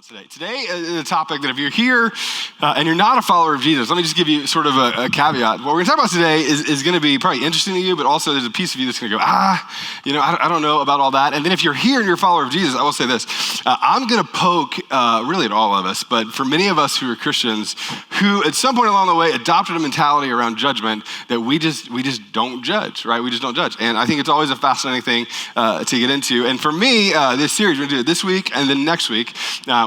about today. Today is a topic that if you're here and you're not a follower of Jesus, let me just give you sort of a caveat. What we're going to talk about today is going to be probably interesting to you, but also there's a piece of you that's going to go, I don't know about all that. And then if you're here and you're a follower of Jesus, I will say this. I'm going to poke really at all of us, but for many of us who are Christians who at some point along the way adopted a mentality around judgment that we just don't judge, right? We just don't judge. And I think it's always a fascinating thing to get into. And for me, this series, we're going to do it this week and then next week.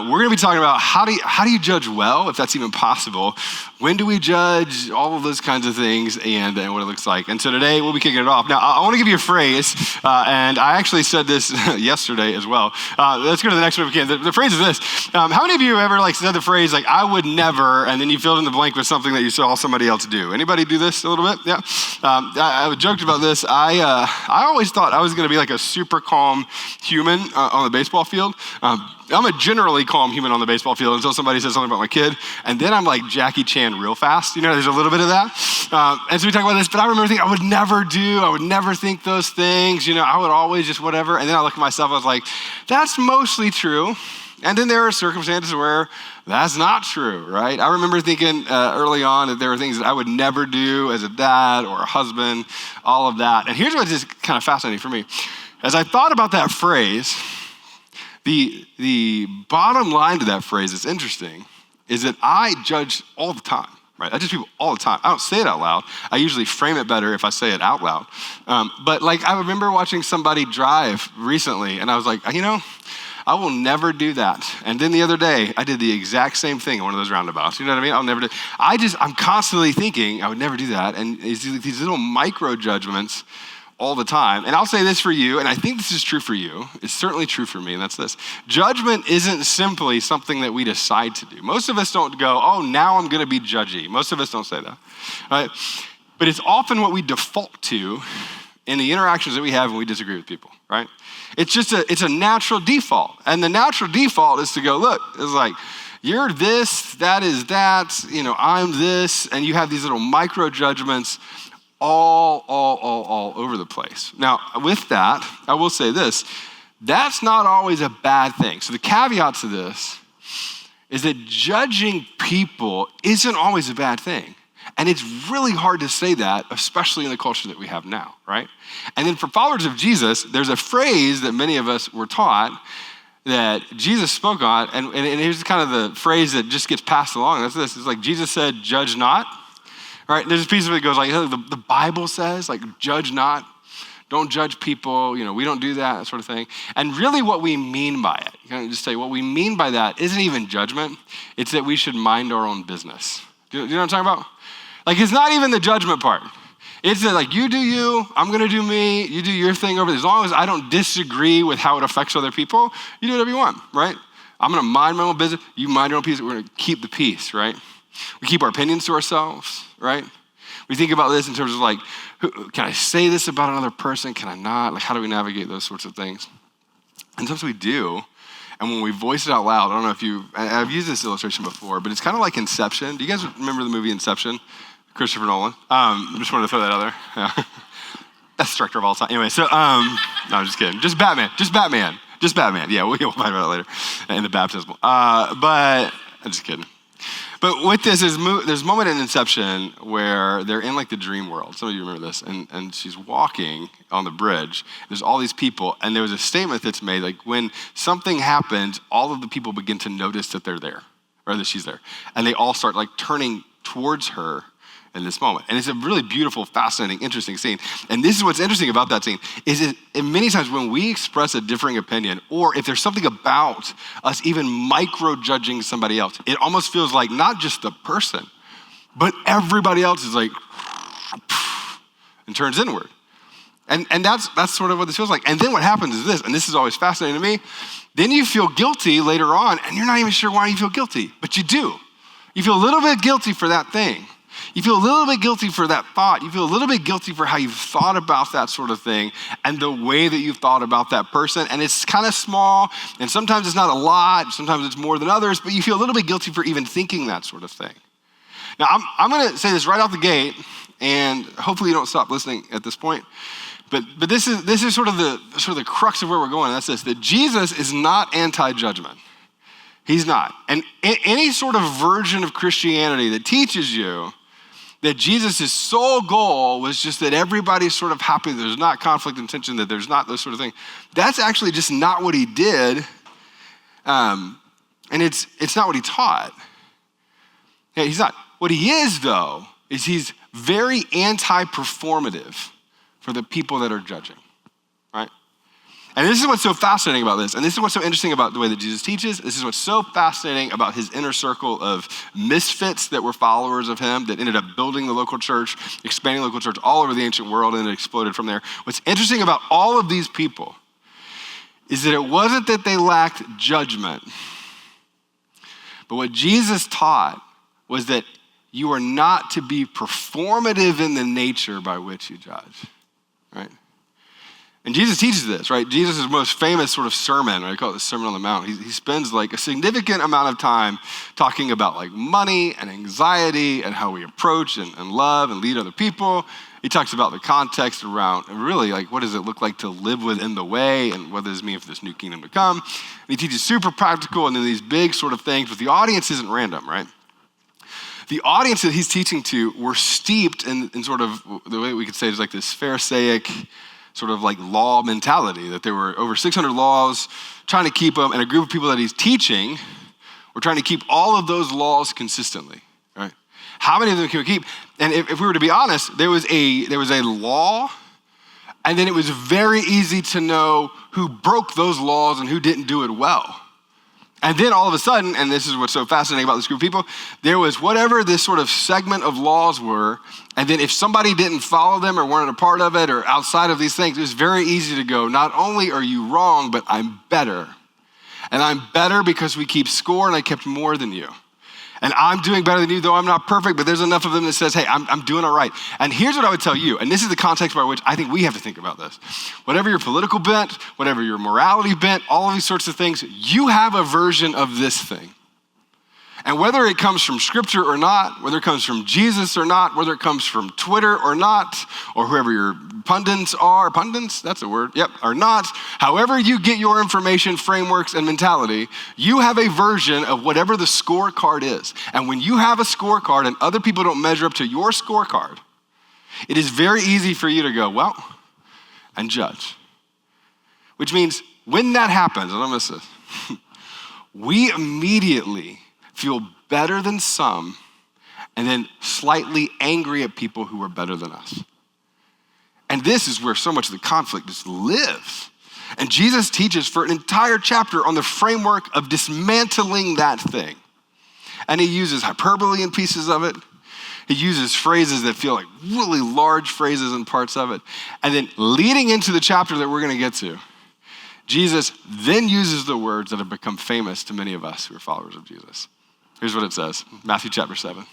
We're going to be talking about how do you judge well, if that's even possible. When do we judge? All of those kinds of things and what it looks like. And so today we'll be kicking it off. Now, I want to give you a phrase, and I actually said this yesterday as well. Let's go to the next one if we can. The phrase is this. How many of you have ever said the phrase I would never, and then you filled in the blank with something that you saw somebody else do? Anybody do this a little bit? Yeah. I joked about this. I always thought I was going to be like a super calm human on the baseball field. I'm a generally calm human on the baseball field until somebody says something about my kid, and then I'm like Jackie Chan real fast. There's a little bit of that. And so we talk about this, but I remember thinking I would never think those things. I would always just whatever. And then I look at myself, I was like, that's mostly true. And then there are circumstances where that's not true, right? I remember thinking early on that there were things that I would never do as a dad or a husband, all of that. And here's what's just kind of fascinating for me. As I thought about that phrase, the bottom line to that phrase is interesting, is that I judge all the time, right? I judge people all the time. I don't say it out loud. I usually frame it better if I say it out loud. But I remember watching somebody drive recently, and I was like, I will never do that. And then the other day, I did the exact same thing in one of those roundabouts. You know what I mean? I'll never do. I'm constantly thinking I would never do that. And it's these little micro judgments all the time. And I'll say this for you, and I think this is true for you. It's certainly true for me, and that's this. Judgment isn't simply something that we decide to do. Most of us don't go, now I'm going to be judgy. Most of us don't say that, right? But it's often what we default to in the interactions that we have when we disagree with people, right? It's a natural default. And the natural default is to go, look, it's like, you're this, that is that, I'm this, and you have these little micro judgments all over the place. Now, with that, I will say this, that's not always a bad thing. So the caveat to this is that judging people isn't always a bad thing. And it's really hard to say that, especially in the culture that we have now, right? And then for followers of Jesus, there's a phrase that many of us were taught that Jesus spoke on, and here's kind of the phrase that just gets passed along. That's this. It's like Jesus said, judge not. Right? There's a piece of it that goes the Bible says, judge not, don't judge people, we don't do that sort of thing. And really what we mean by it, just say what we mean by that isn't even judgment, it's that we should mind our own business. Do you know what I'm talking about? It's not even the judgment part. It's that you do you, I'm gonna do me, you do your thing over there. As long as I don't disagree with how it affects other people, you do whatever you want, right? I'm gonna mind my own business, you mind your own peace, we're gonna keep the peace, right? We keep our opinions to ourselves, right? We think about this in terms of can I say this about another person? Can I not? How do we navigate those sorts of things? And sometimes we do. And when we voice it out loud, I don't know if I've used this illustration before, but it's kind of like Inception. Do you guys remember the movie Inception? Christopher Nolan. Just wanted to throw that out there. Yeah. Best director of all time. Anyway, so, no, I'm just kidding. Just Batman. Yeah, we'll find about it later in the baptismal. But I'm just kidding. But with this, there's a moment in Inception where they're in the dream world. Some of you remember this. And she's walking on the bridge. There's all these people. And there was a statement that's made, when something happens, all of the people begin to notice that they're there, or that she's there. And they all start turning towards her in this moment. And it's a really beautiful, fascinating, interesting scene. And this is what's interesting about that scene, is many times when we express a differing opinion, or if there's something about us even micro-judging somebody else, it almost feels like not just the person, but everybody else is and turns inward. And that's sort of what this feels like. And then what happens is this, and this is always fascinating to me, then you feel guilty later on, and you're not even sure why you feel guilty, but you do. You feel a little bit guilty for that thing. You feel a little bit guilty for that thought. You feel a little bit guilty for how you've thought about that sort of thing and the way that you've thought about that person. And it's kind of small, and sometimes it's not a lot, sometimes it's more than others, but you feel a little bit guilty for even thinking that sort of thing. Now, I'm gonna say this right out the gate, and hopefully you don't stop listening at this point, but this is sort of the crux of where we're going, and that's this, that Jesus is not anti-judgment. He's not. And any sort of version of Christianity that teaches you that Jesus' sole goal was just that everybody's sort of happy, there's not conflict and tension, that there's not those sort of things, that's actually just not what he did. And it's not what he taught. Yeah, he's not. What he is, though, is he's very anti-performative for the people that are judging, right? And this is what's so fascinating about this. And this is what's so interesting about the way that Jesus teaches. This is what's so fascinating about his inner circle of misfits that were followers of him that ended up building the local church, expanding the local church all over the ancient world, and it exploded from there. What's interesting about all of these people is that it wasn't that they lacked judgment, but what Jesus taught was that you are not to be performative in the nature by which you judge, right? And Jesus teaches this, right? Jesus' most famous sort of sermon, right? I call it the Sermon on the Mount. He spends like a significant amount of time talking about like money and anxiety and how we approach and love and lead other people. He talks about the context around really like what does it look like to live within the way and what does it mean for this new kingdom to come. And he teaches super practical and then these big sort of things, but the audience isn't random, right? The audience that he's teaching to were steeped in sort of the way we could say is like this Pharisaic sort of like law mentality, that there were over 600 laws, trying to keep them, and a group of people that he's teaching were trying to keep all of those laws consistently, right? How many of them can we keep? And if we were to be honest, there was a law, and then it was very easy to know who broke those laws and who didn't do it well. And then all of a sudden, and this is what's so fascinating about this group of people, there was whatever this sort of segment of laws were, and then if somebody didn't follow them or weren't a part of it or outside of these things, it was very easy to go, not only are you wrong, but I'm better. And I'm better because we keep score and I kept more than you. And I'm doing better than you, though I'm not perfect, but there's enough of them that says, hey, I'm doing all right. And here's what I would tell you, and this is the context by which I think we have to think about this. Whatever your political bent, whatever your morality bent, all of these sorts of things, you have a version of this thing. And whether it comes from scripture or not, whether it comes from Jesus or not, whether it comes from Twitter or not, or whoever your pundits are, pundits, that's a word, yep, or not, however you get your information, frameworks, and mentality, you have a version of whatever the scorecard is. And when you have a scorecard and other people don't measure up to your scorecard, it is very easy for you to go, well, and judge. Which means when that happens, and I'll miss this, we immediately feel better than some, and then slightly angry at people who are better than us. And this is where so much of the conflict just lives. And Jesus teaches for an entire chapter on the framework of dismantling that thing. And he uses hyperbole in pieces of it. He uses phrases that feel like really large phrases in parts of it. And then leading into the chapter that we're going to get to, Jesus then uses the words that have become famous to many of us who are followers of Jesus. Here's what it says, Matthew chapter 7.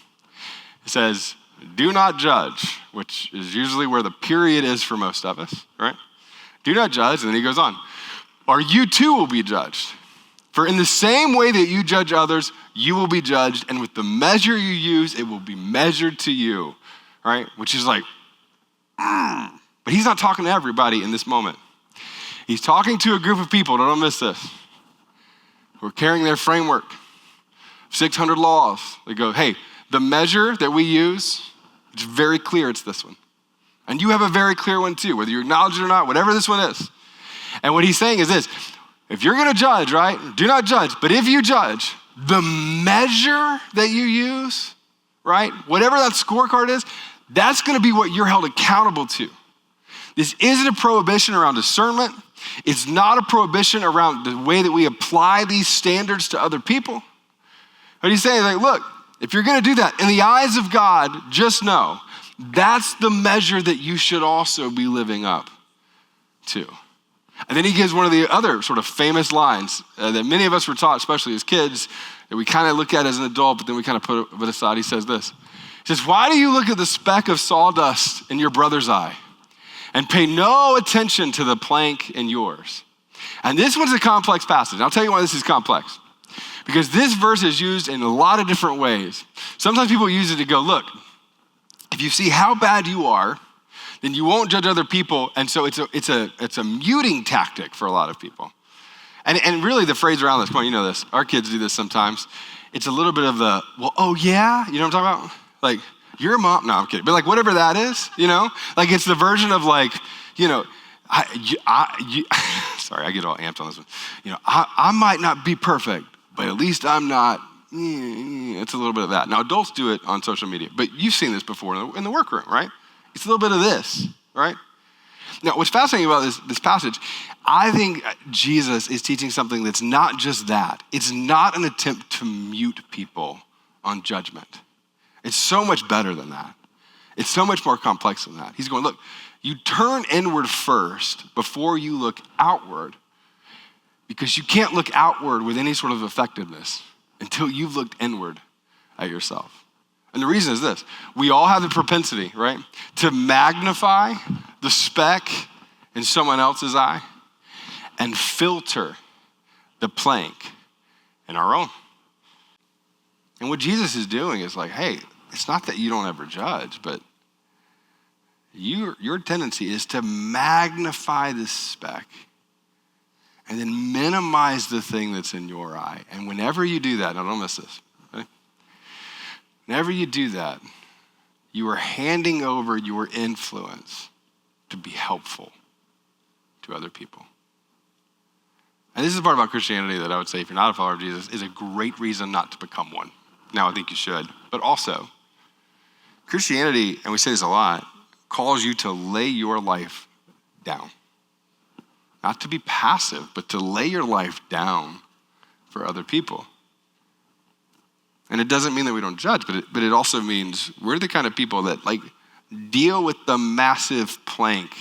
It says, do not judge, which is usually where the period is for most of us, right? Do not judge, and then he goes on, or you too will be judged. For in the same way that you judge others, you will be judged, and with the measure you use, it will be measured to you, right? Which is like, but he's not talking to everybody in this moment. He's talking to a group of people, don't miss this, who are carrying their framework. 600 laws. They go, hey, the measure that we use, it's very clear it's this one. And you have a very clear one too, whether you acknowledge it or not, whatever this one is. And what he's saying is this, if you're gonna judge, right, do not judge, but if you judge, the measure that you use, right, whatever that scorecard is, that's gonna be what you're held accountable to. This isn't a prohibition around discernment. It's not a prohibition around the way that we apply these standards to other people. But he's saying, like, look, if you're gonna do that, in the eyes of God, just know, that's the measure that you should also be living up to. And then he gives one of the other sort of famous lines that many of us were taught, especially as kids, that we kind of look at as an adult, but then we kind of put it aside. He says this, he says, why do you look at the speck of sawdust in your brother's eye and pay no attention to the plank in yours? And this one's a complex passage. And I'll tell you why this is complex. Because this verse is used in a lot of different ways. Sometimes people use it to go, look, if you see how bad you are, then you won't judge other people. And so it's a muting tactic for a lot of people. And really the phrase around this, come on, you know this. Our kids do this sometimes. It's a little bit of the, well, oh yeah? You know what I'm talking about? Like, your mom, no, I'm kidding. But like whatever that is, Like it's the version of like, sorry, I get all amped on this one. I might not be perfect, but at least I'm not, it's a little bit of that. Now adults do it on social media, but you've seen this before in the workroom, right? It's a little bit of this, right? Now, what's fascinating about this passage, I think Jesus is teaching something that's not just that. It's not an attempt to mute people on judgment. It's so much better than that. It's so much more complex than that. He's going, look, you turn inward first before you look outward, because you can't look outward with any sort of effectiveness until you've looked inward at yourself. And the reason is this: we all have the propensity, right, to magnify the speck in someone else's eye and filter the plank in our own. And what Jesus is doing is like, hey, it's not that you don't ever judge, but your tendency is to magnify this speck and then minimize the thing that's in your eye. And whenever you do that, now don't miss this, okay? Whenever you do that, you are handing over your influence to be helpful to other people. And this is the part about Christianity that I would say, if you're not a follower of Jesus, is a great reason not to become one. Now, I think you should. But also, Christianity, and we say this a lot, calls you to lay your life down. Not to be passive, but to lay your life down for other people. And it doesn't mean that we don't judge, but it also means we're the kind of people that like deal with the massive plank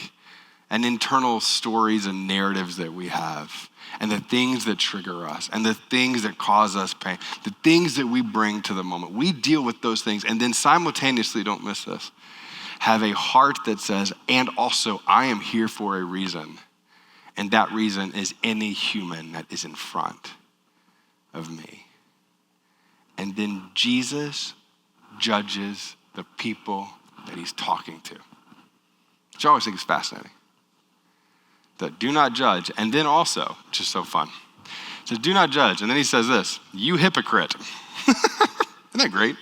and internal stories and narratives that we have, and the things that trigger us, and the things that cause us pain, the things that we bring to the moment. We deal with those things, and then simultaneously, don't miss this, have a heart that says, and also I am here for a reason, and that reason is any human that is in front of me. And then Jesus judges the people that he's talking to, which I always think is fascinating. That do not judge, and then also, which is so fun, he says, do not judge, and then he says this, you hypocrite. Isn't that great?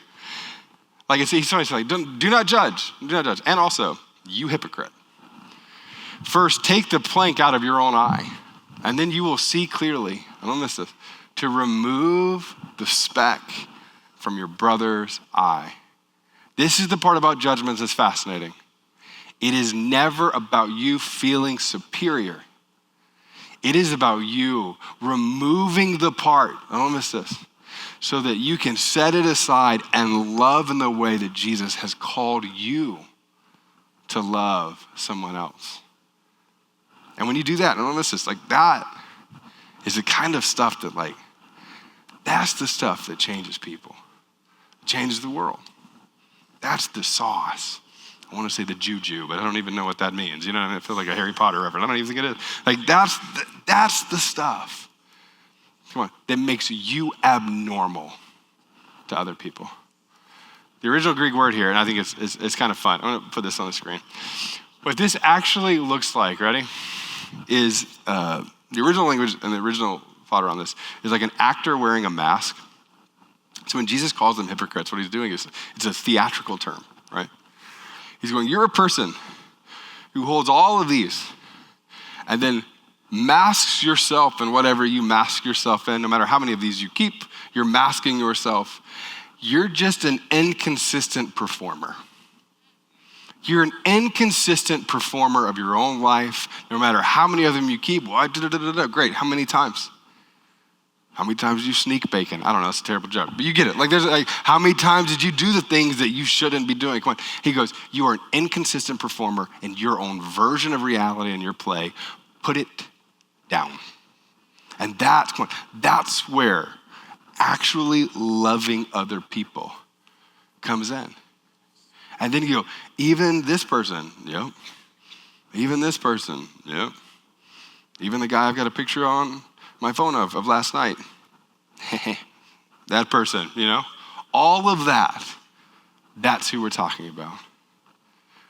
Like he's like, do not judge, and also, you hypocrite. First, take the plank out of your own eye, and then you will see clearly, I don't miss this, to remove the speck from your brother's eye. This is the part about judgments that's fascinating. It is never about you feeling superior. It is about you removing the part, I don't miss this, so that you can set it aside and love in the way that Jesus has called you to love someone else. And when you do that, I don't miss this, like that is the kind of stuff that like, that's the stuff that changes people, changes the world. That's the sauce. I want to say the juju, but I don't even know what that means. You know what I mean? I feel like a Harry Potter reference. I don't even think it is. Like that's the stuff, come on, that makes you abnormal to other people. The original Greek word here, and I think it's kind of fun. I'm going to put this on the screen. What this actually looks like, ready, is the original language and the original fodder on this is like an actor wearing a mask. So when Jesus calls them hypocrites, what he's doing is, it's a theatrical term, right? He's going, you're a person who holds all of these and then masks yourself in whatever you mask yourself in. No matter how many of these you keep, you're masking yourself. You're just an inconsistent performer. You're an inconsistent performer of your own life. No matter how many of them you keep, well, great, how many times? How many times did you sneak bacon? I don't know, that's a terrible joke, but you get it. Like there's like, how many times did you do the things that you shouldn't be doing? Come on. He goes, you are an inconsistent performer in your own version of reality in your play. Put it down. And that's where actually loving other people comes in. And then you go, even this person, yep. Even this person, yep. Even the guy I've got a picture on my phone of last night. That person, all of that's who we're talking about.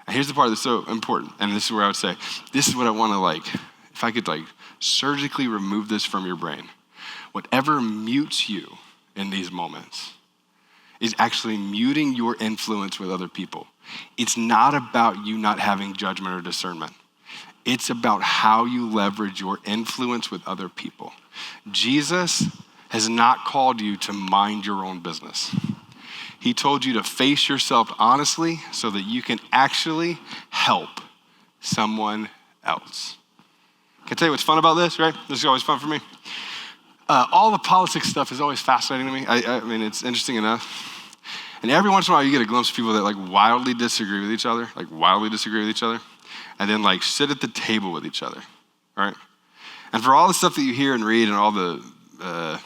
And here's the part that's so important, and this is where I would say, this is what I want to if I could like surgically remove this from your brain, whatever mutes you in these moments is actually muting your influence with other people. It's not about you not having judgment or discernment. It's about how you leverage your influence with other people. Jesus has not called you to mind your own business. He told you to face yourself honestly so that you can actually help someone else. Can I tell you what's fun about this, right? This is always fun for me. All the politics stuff is always fascinating to me. I mean, it's interesting enough. And every once in a while, you get a glimpse of people that like wildly disagree with each other, and then like sit at the table with each other, right? And for all the stuff that you hear and read and all the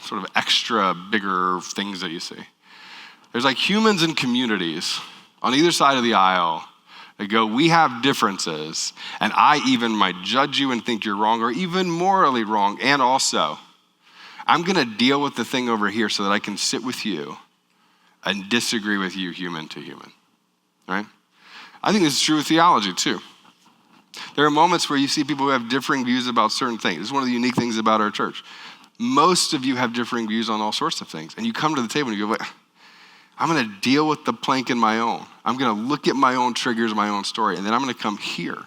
sort of extra bigger things that you see, there's like humans and communities on either side of the aisle that go, we have differences, and I even might judge you and think you're wrong or even morally wrong, and also, I'm gonna deal with the thing over here so that I can sit with you and disagree with you human to human, right? I think this is true with theology too. There are moments where you see people who have differing views about certain things. This is one of the unique things about our church. Most of you have differing views on all sorts of things. And you come to the table and you go, wait, I'm gonna deal with the plank in my own. I'm gonna look at my own triggers, my own story, and then I'm gonna come here.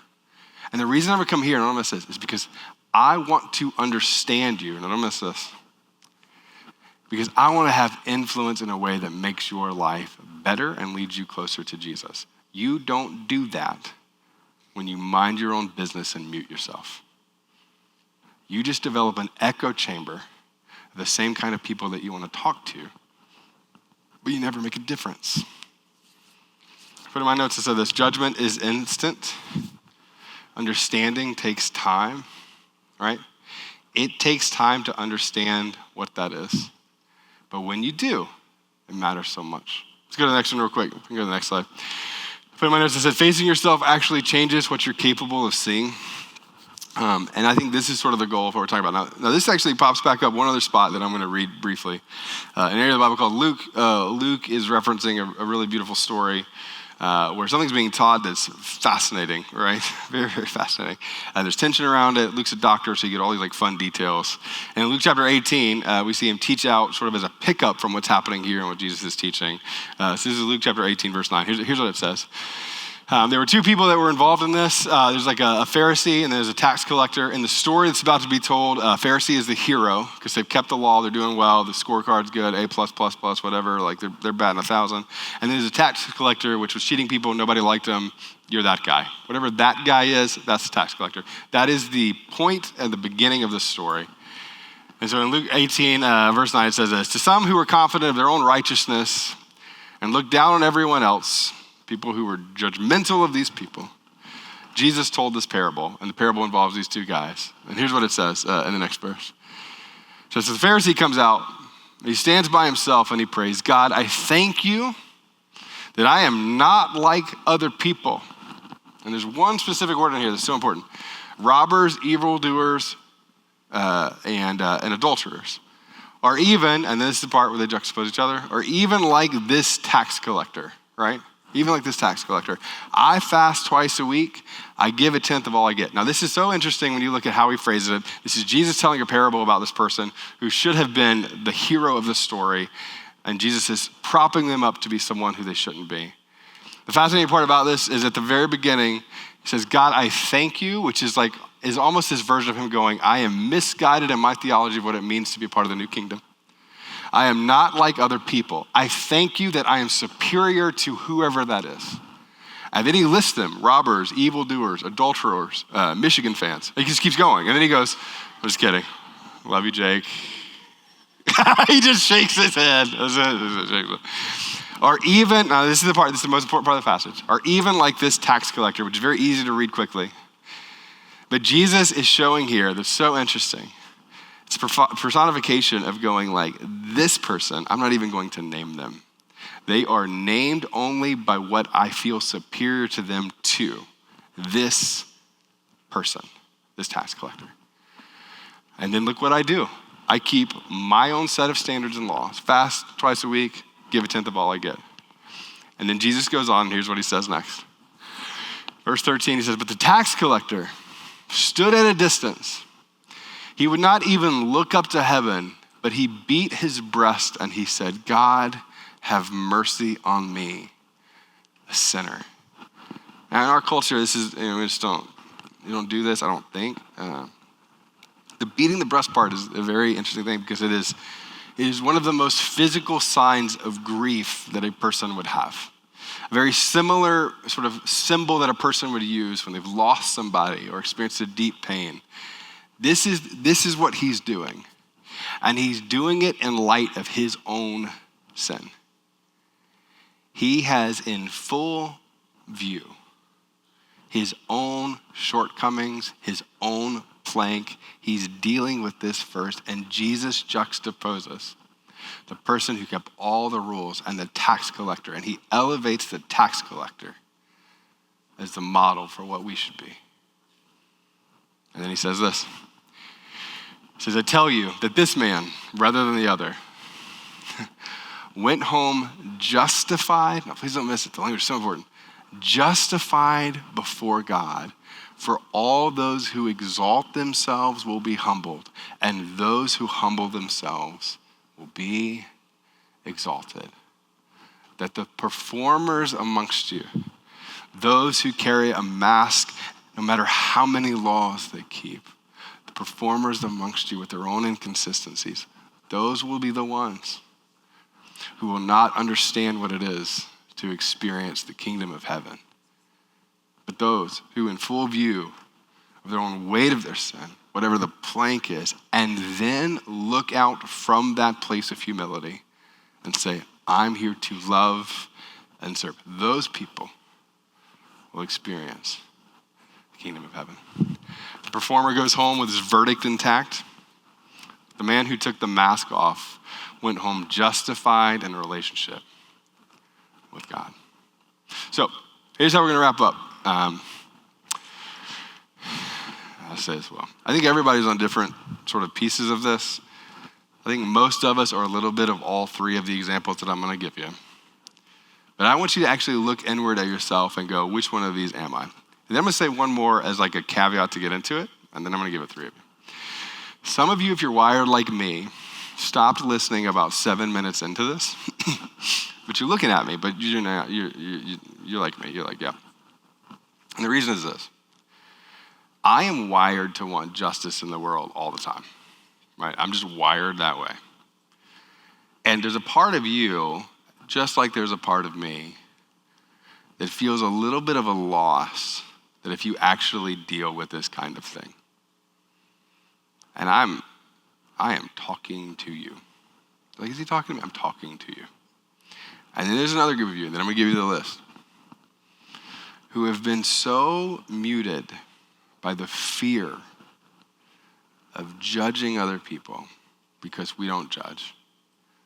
And the reason I'm gonna come here, and I'm gonna say this, is because I want to understand you, and I'm gonna say this, because I want to have influence in a way that makes your life better and leads you closer to Jesus. You don't do that when you mind your own business and mute yourself. You just develop an echo chamber of the same kind of people that you want to talk to, but you never make a difference. I put in my notes, I said this: judgment is instant. Understanding takes time, right? It takes time to understand what that is. But when you do, it matters so much. Let's go to the next one real quick. We can go to the next slide. I put in my notes, I said, facing yourself actually changes what you're capable of seeing. And I think this is sort of the goal of what we're talking about. Now this actually pops back up one other spot that I'm going to read briefly. An area of the Bible called Luke. Luke is referencing a really beautiful story where something's being taught that's fascinating, right? Very, very fascinating. There's tension around it. Luke's a doctor, so you get all these like fun details. And in Luke chapter 18, we see him teach out sort of as a pickup from what's happening here and what Jesus is teaching. So this is Luke chapter 18, verse 9. Here's what it says. There were two people that were involved in this. There's like a Pharisee and there's a tax collector. In the story that's about to be told, Pharisee is the hero because they've kept the law, they're doing well, the scorecard's good, A+++, whatever, like they're batting 1,000. And then there's a tax collector, which was cheating people, nobody liked him. You're that guy. Whatever that guy is, that's the tax collector. That is the point at the beginning of the story. And so in Luke 18, verse 9, it says this: to some who were confident of their own righteousness and looked down on everyone else, people who were judgmental of these people, Jesus told this parable, and the parable involves these two guys. And here's what it says in the next verse. So the Pharisee comes out, he stands by himself and he prays, God, I thank you that I am not like other people. And there's one specific word in here that's so important: robbers, evildoers, and adulterers. Or even, and this is the part where they juxtapose each other, or even like this tax collector, right? Even like this tax collector. I fast twice a week. I give 1/10 of all I get. Now, this is so interesting when you look at how he phrases it. This is Jesus telling a parable about this person who should have been the hero of the story, and Jesus is propping them up to be someone who they shouldn't be. The fascinating part about this is at the very beginning, he says, God, I thank you, which is almost his version of him going, I am misguided in my theology of what it means to be a part of the new kingdom. I am not like other people. I thank you that I am superior to whoever that is. And then he lists them: robbers, evildoers, adulterers, Michigan fans. He just keeps going. And then he goes, I'm just kidding. Love you, Jake. He just shakes his head. Or even, now this is the most important part of the passage, or even like this tax collector, which is very easy to read quickly. But Jesus is showing here, that's so interesting. It's a personification of going like, this person, I'm not even going to name them. They are named only by what I feel superior to them to. This person, this tax collector. And then look what I do. I keep my own set of standards and laws. Fast twice a week, give 1/10 of all I get. And then Jesus goes on, and here's what he says next. Verse 13, he says, but the tax collector, stood at a distance. He would not even look up to heaven, but he beat his breast and he said, God, have mercy on me, a sinner. Now in our culture, this is, you don't do this, I don't think. The beating the breast part is a very interesting thing because it is one of the most physical signs of grief that a person would have. A very similar sort of symbol that a person would use when they've lost somebody or experienced a deep pain. This is what he's doing. And he's doing it in light of his own sin. He has in full view his own shortcomings, his own plank. He's dealing with this first, and Jesus juxtaposes the person who kept all the rules and the tax collector, and he elevates the tax collector as the model for what we should be. And then he says this. He says, I tell you that this man, rather than the other, went home justified. Now, please don't miss it. The language is so important. Justified before God. For all those who exalt themselves will be humbled, and those who humble themselves will be exalted. That the performers amongst you, those who carry a mask, no matter how many laws they keep, the performers amongst you with their own inconsistencies, those will be the ones who will not understand what it is to experience the kingdom of heaven. But those who in full view of their own weight of their sin, whatever the plank is, and then look out from that place of humility and say, I'm here to love and serve. Those people will experience the kingdom of heaven. The performer goes home with his verdict intact. The man who took the mask off went home justified in a relationship with God. So here's how we're going to wrap up. I'll say this well. I think everybody's on different sort of pieces of this. I think most of us are a little bit of all three of the examples that I'm going to give you. But I want you to actually look inward at yourself and go, which one of these am I? And then I'm going to say one more as like a caveat to get into it, and then I'm going to give it three of you. Some of you, if you're wired like me, stopped listening about 7 minutes into this. But you're looking at me, but you're like me. You're like, yeah. And the reason is this. I am wired to want justice in the world all the time, right? I'm just wired that way. And there's a part of you, just like there's a part of me, that feels a little bit of a loss that if you actually deal with this kind of thing. And I am talking to you. Like, is he talking to me? I'm talking to you. And then there's another group of you, then I'm going to give you the list, who have been so muted by the fear of judging other people because we don't judge,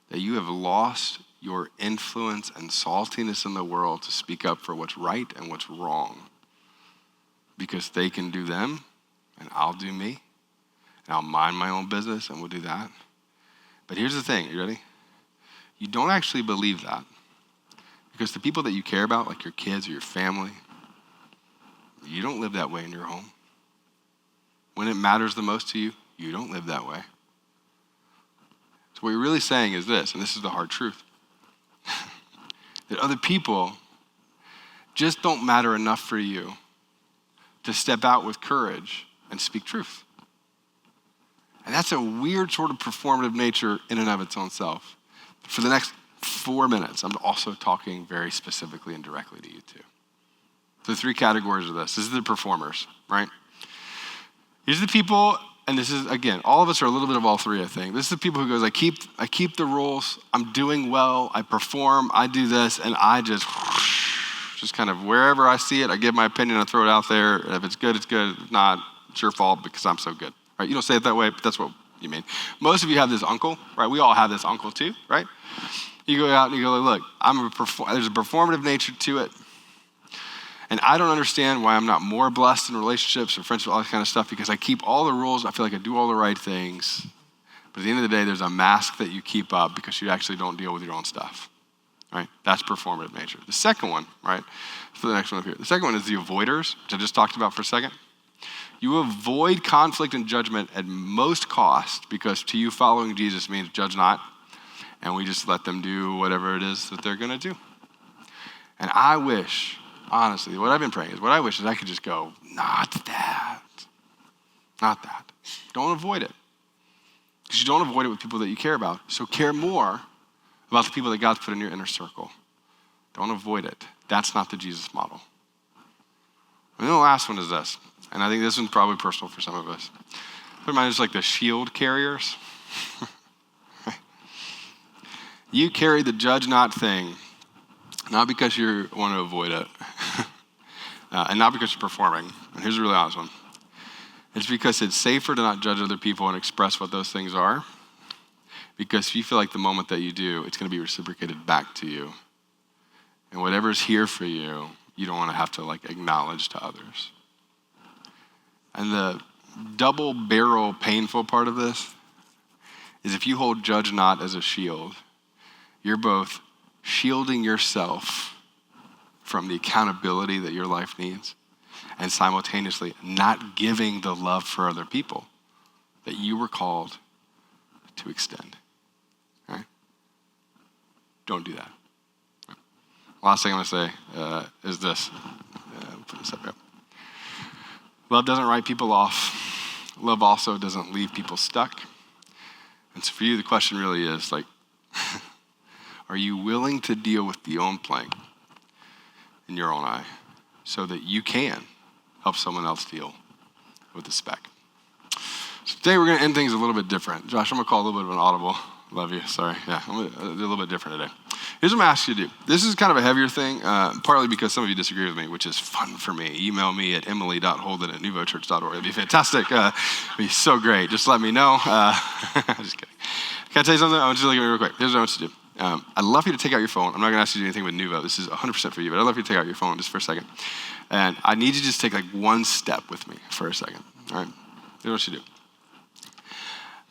that you have lost your influence and saltiness in the world to speak up for what's right and what's wrong because they can do them and I'll do me and I'll mind my own business and we'll do that. But here's the thing, you ready? You don't actually believe that because the people that you care about, like your kids or your family, you don't live that way in your home. When it matters the most to you, you don't live that way. So what you're really saying is this, and this is the hard truth, that other people just don't matter enough for you to step out with courage and speak truth. And that's a weird sort of performative nature in and of its own self. For the next 4 minutes, I'm also talking very specifically and directly to you too. So 3 categories of this. This is the performers, right? These are the people, and this is, again, all of us are a little bit of all three, I think. This is the people who goes, I keep the rules, I'm doing well, I perform, I do this, and I just kind of wherever I see it, I give my opinion, I throw it out there. If it's good, it's good. If not, it's your fault because I'm so good, right? You don't say it that way, but that's what you mean. Most of you have this uncle, right? We all have this uncle too, right? You go out and you go, look, there's a performative nature to it. And I don't understand why I'm not more blessed in relationships or friendships, all that kind of stuff, because I keep all the rules. I feel like I do all the right things. But at the end of the day, there's a mask that you keep up because you actually don't deal with your own stuff, right? That's performative nature. The second one, right? So the next one up here. The second one is the avoiders, which I just talked about for a second. You avoid conflict and judgment at most cost because to you following Jesus means judge not, and we just let them do whatever it is that they're going to do. And I wish, honestly, what I've been praying is, what I wish is I could just go, not that. Not that. Don't avoid it. Because you don't avoid it with people that you care about. So care more about the people that God's put in your inner circle. Don't avoid it. That's not the Jesus model. And then the last one is this. And I think this one's probably personal for some of us. Put in mind just like the shield carriers. You carry the judge not thing, not because you want to avoid it, and not because you're performing. And here's a really honest one. It's because it's safer to not judge other people and express what those things are, because if you feel like the moment that you do, it's going to be reciprocated back to you. And whatever's here for you, you don't want to have to acknowledge to others. And the double barrel painful part of this is if you hold judge not as a shield, you're both shielding yourself from the accountability that your life needs and simultaneously not giving the love for other people that you were called to extend. All right? Don't do that. Last thing I'm going to say is this. Put this up here. Love doesn't write people off. Love also doesn't leave people stuck. And so for you, the question really is are you willing to deal with the own plank in your own eye so that you can help someone else deal with the speck? So today we're going to end things a little bit different. Josh, I'm going to call a little bit of an audible. Love you. Sorry. Yeah, I'm going to do a little bit different today. Here's what I'm going to ask you to do. This is kind of a heavier thing, partly because some of you disagree with me, which is fun for me. Email me at emily.holden@nuvochurch.org. It'd be fantastic. It'd be so great. Just let me know. Just kidding. Can I tell you something? I want you to look at me real quick. Here's what I want you to do. I'd love you to take out your phone. I'm not going to ask you to do anything with Nuvo. This is 100% for you, but I'd love you to take out your phone just for a second. And I need you to just take one step with me for a second. All right? Here's what you do.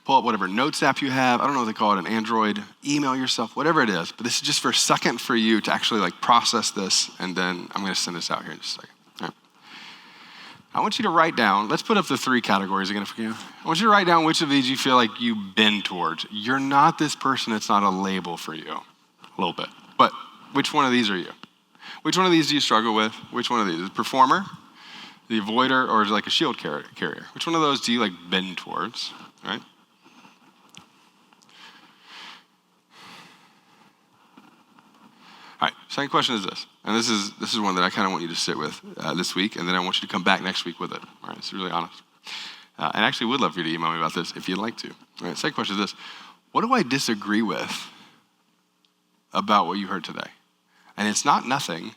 Pull up whatever notes app you have. I don't know what they call it, an Android. Email yourself, whatever it is. But this is just for a second for you to actually process this, and then I'm going to send this out here in just a second. All right. I want you to write down, let's put up the 3 categories again if we can. I want you to write down which of these you feel like you bend towards. You're not this person, it's not a label for you. A little bit. But which one of these are you? Which one of these do you struggle with? Which one of these? The performer, the avoider, or is it a shield carrier? Which one of those do you bend towards? All right? All right, second question is this, and this is one that I kind of want you to sit with this week, and then I want you to come back next week with it. All right, it's really honest. And actually would love for you to email me about this if you'd like to. All right, second question is this. What do I disagree with about what you heard today? And it's not nothing.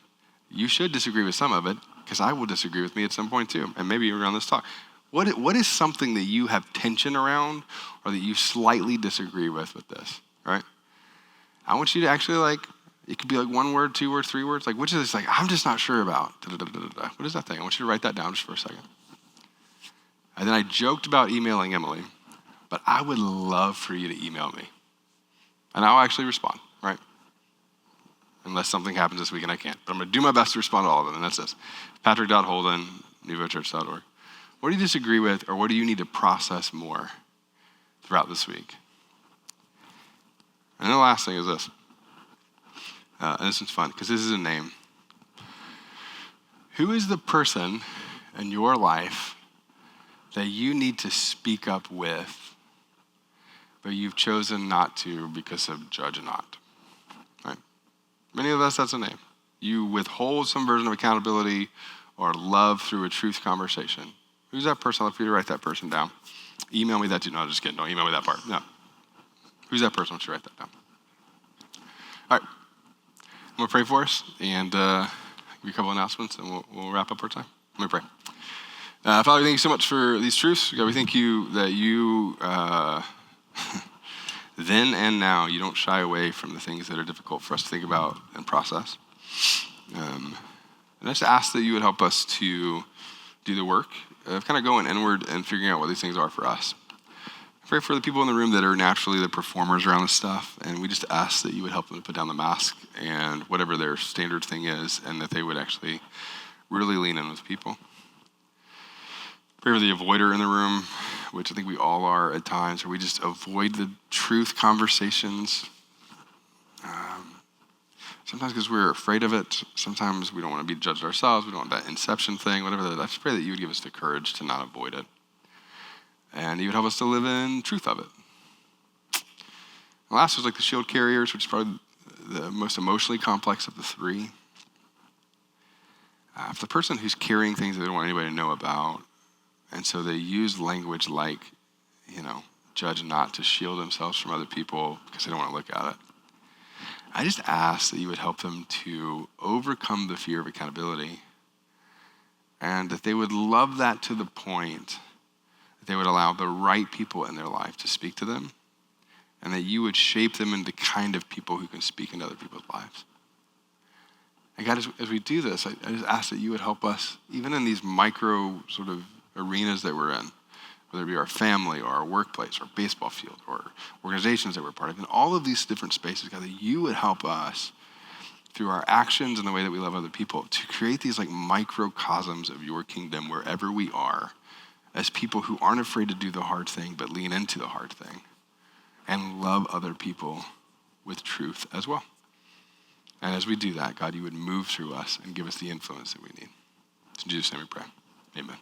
You should disagree with some of it, because I will disagree with me at some point too, and maybe around this talk. What is something that you have tension around or that you slightly disagree with this, right? I want you to actually it could be 1 word, 2 words, 3 words. Which is this? I'm just not sure about. What is that thing? I want you to write that down just for a second. And then I joked about emailing Emily, but I would love for you to email me. And I'll actually respond, right? Unless something happens this week and I can't. But I'm going to do my best to respond to all of them, and that's this. Patrick.Holden, nuvochurch.org. What do you disagree with, or what do you need to process more throughout this week? And then the last thing is this. And this one's fun, because this is a name. Who is the person in your life that you need to speak up with, but you've chosen not to because of judge not? Right? Many of us, that's a name. You withhold some version of accountability or love through a truth conversation. Who's that person? I'd love for you to write that person down. Email me that too. No, just kidding. Don't email me that part. No. Who's that person? Why don't you write that down? All right. I'm going to pray for us and give you a couple announcements, and we'll wrap up our time. Let me pray. Father, thank you so much for these truths. God, we thank you that you, then and now, you don't shy away from the things that are difficult for us to think about and process. And I just ask that you would help us to do the work of kind of going inward and figuring out what these things are for us. I pray for the people in the room that are naturally the performers around this stuff, and we just ask that you would help them to put down the mask and whatever their standard thing is, and that they would actually really lean in with people. Pray for the avoider in the room, which I think we all are at times, where we just avoid the truth conversations. Sometimes because we're afraid of it. Sometimes we don't want to be judged ourselves. We don't want that inception thing, whatever that is. I just pray that you would give us the courage to not avoid it. And you would help us to live in truth of it. And last was like the shield carriers, which is probably the most emotionally complex of the three. If the person who's carrying things that they don't want anybody to know about, and so they use language like, judge not to shield themselves from other people because they don't want to look at it. I just ask that you would help them to overcome the fear of accountability, and that they would love that to the point that they would allow the right people in their life to speak to them, and that you would shape them into the kind of people who can speak into other people's lives. And God, as we do this, I just ask that you would help us, even in these micro sort of arenas that we're in, whether it be our family or our workplace or baseball field or organizations that we're part of, in all of these different spaces, God, that you would help us through our actions and the way that we love other people to create these like microcosms of your kingdom wherever we are, as people who aren't afraid to do the hard thing but lean into the hard thing and love other people with truth as well. And as we do that, God, you would move through us and give us the influence that we need. In Jesus' name we pray. Amen.